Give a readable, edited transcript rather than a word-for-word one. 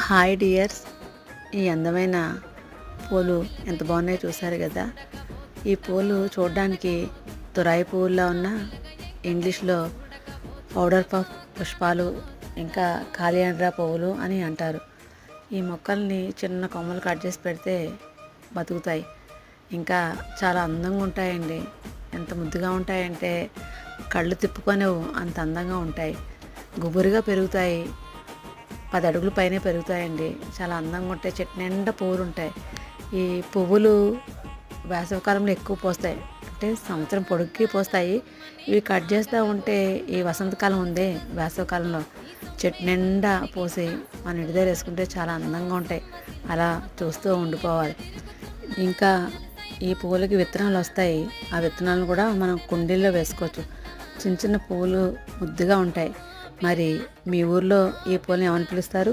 Hi dears, ఈ అందమైన పూలు ఎంత బాగున్నాయో చూసారు కదా. ఈ పూలు చూడడానికి తురాయి పువ్వుల్లో ఉన్న ఇంగ్లీష్లో పౌడర్ పఫ్ పుష్పాలు, ఇంకా కాలియాండ్రా పువ్వులు అని అంటారు. ఈ మొక్కల్ని చిన్న కొమ్మలు కట్ చేసి పెడితే బతుకుతాయి. ఇంకా చాలా అందంగా ఉంటాయండి. ఎంత ముద్దుగా ఉంటాయంటే కళ్ళు తిప్పుకొనేవు అంత అందంగా ఉంటాయి. గుబురుగా పెరుగుతాయి. 10 అడుగుల పైనే పెరుగుతాయండి. చాలా అందంగా ఉంటాయి. చెట్టు నిండా పువ్వులు ఉంటాయి. ఈ పువ్వులు వేసవికాలంలో ఎక్కువ పోస్తాయి, అంటే సంవత్సరం పొడుక్కి పోస్తాయి. ఇవి కట్ చేస్తూ ఉంటే ఈ వసంతకాలం ఉంది, వేసవికాలంలో చెట్టు నిండా పోసి మన ఇంటి దగ్గర వేసుకుంటే చాలా అందంగా ఉంటాయి. అలా చూస్తూ ఉండిపోవాలి. ఇంకా ఈ పువ్వులకి విత్తనాలు వస్తాయి. ఆ విత్తనాలను కూడా మనం కుండీల్లో వేసుకోవచ్చు. చిన్న చిన్న పువ్వులు ముద్దుగా ఉంటాయి. మరి మీ ఊర్లో ఈ పూలని ఏమని పిలుస్తారు?